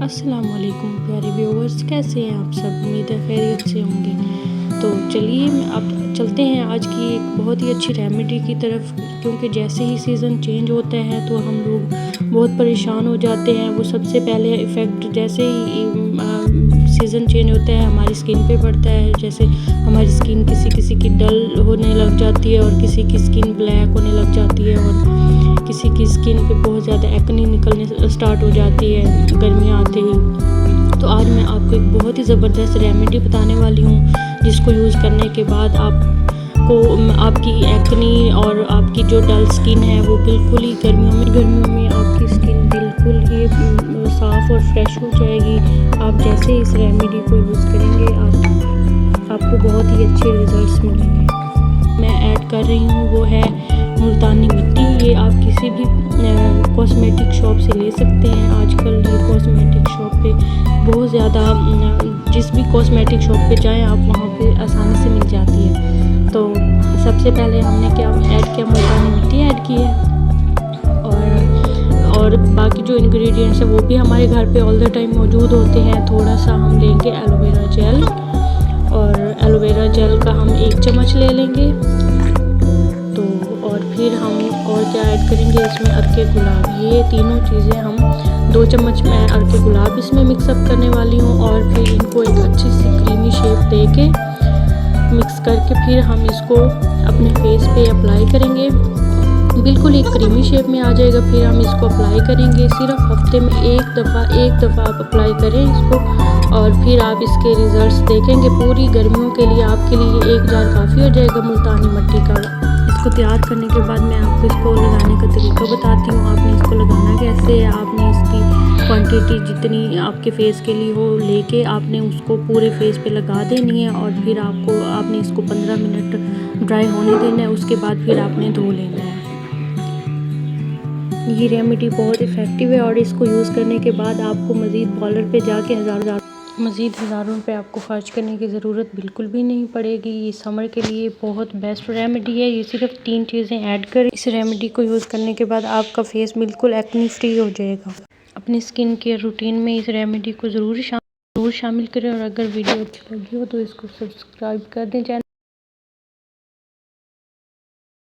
अस्सलाम वालेकुम प्यारे व्यूवर्स, कैसे हैं आप सब। उम्मीद है खैरियत से होंगे। तो चलिए अब चलते हैं आज की एक बहुत ही अच्छी रेमेडी की तरफ, क्योंकि जैसे ही सीज़न चेंज होता है तो हम लोग बहुत परेशान हो जाते हैं। वो सबसे पहले इफ़ेक्ट जैसे ही सीज़न चेंज होता है हमारी स्किन पे पड़ता है। जैसे हमारी स्किन किसी की डल होने लग जाती है और किसी की स्किन ब्लैक होने लग जाती है और किसी की स्किन पे बहुत ज़्यादा एक्ने निकलने स्टार्ट हो जाती है गर्मियाँ आते ही। तो आज मैं आपको एक बहुत ही ज़बरदस्त रेमेडी बताने वाली हूँ, जिसको यूज़ करने के बाद आपको आपकी एक्ने और आपकी जो डल स्किन है वो बिल्कुल ही गर्मियों में आपकी स्किन बिल्कुल ही साफ़ और फ्रेश हो जाएगी। आप जैसे ही इस रेमेडी को यूज़ करेंगे आपको बहुत ही अच्छे रिजल्ट्स मिलेंगे। मैं ऐड कर रही हूँ वो है मुल्तानी मिट्टी। ये आप किसी भी कॉस्मेटिक शॉप से ले सकते हैं। आजकल ये कॉस्मेटिक शॉप पे बहुत ज़्यादा, जिस भी कॉस्मेटिक शॉप पे जाएं आप वहाँ पे आसानी से मिल जाती है। तो सबसे पहले हमने क्या ऐड किया, मुल्तानी मिट्टी ऐड की है और बाकी जो इंग्रेडिएंट्स है वो भी हमारे घर पे ऑल द टाइम मौजूद होते हैं। थोड़ा सा हम लेंगे एलोवेरा जेल, और एलोवेरा जेल का हम 1 चम्मच ले लेंगे। तो और फिर हम और क्या ऐड करेंगे इसमें, अरके गुलाब। ये तीनों चीज़ें हम 2 चम्मच मैं अरके गुलाब इसमें मिक्सअप करने वाली हूँ। और फिर इनको एक अच्छी सी क्रीमी शेप दे के मिक्स करके फिर हम इसको अपने फेस पे अप्लाई करेंगे। बिल्कुल एक क्रीमी शेप में आ जाएगा। फिर हम इसको अप्लाई करेंगे। सिर्फ हफ्ते में एक दफ़ा आप अप्लाई करें इसको, और फिर आप इसके रिज़ल्ट्स देखेंगे। पूरी गर्मियों के लिए आपके लिए 1 जार काफ़ी हो जाएगा मुल्तानी मिट्टी का। इसको तैयार करने के बाद मैं आपको इसको लगाने का तरीका बताती हूँ। आपने इसको लगाना कैसे है, आपने इसकी क्वांटिटी जितनी आपके फेस के लिए हो लेके आपने उसको पूरे फेस पे लगा देनी है। और फिर आपने इसको 15 मिनट ड्राई होने देना है। उसके बाद फिर आपने धो लेना है। ये रेमेडी बहुत इफ़ेक्टिव है और इसको यूज़ करने के बाद आपको मज़ीद पार्लर पे जाके हज़ारों रुपए आपको खर्च करने की ज़रूरत बिल्कुल भी नहीं पड़ेगी। ये समर के लिए बहुत बेस्ट रेमेडी है। ये सिर्फ 3 चीज़ें ऐड करें। इस रेमेडी को यूज़ करने के बाद आपका फेस बिल्कुल एक्ने फ्री हो जाएगा। अपनी स्किन केयर रूटीन में इस रेमेडी को ज़रूर शामिल करें। और अगर वीडियो अच्छी लगी हो तो इसको सब्सक्राइब कर दें चैनल।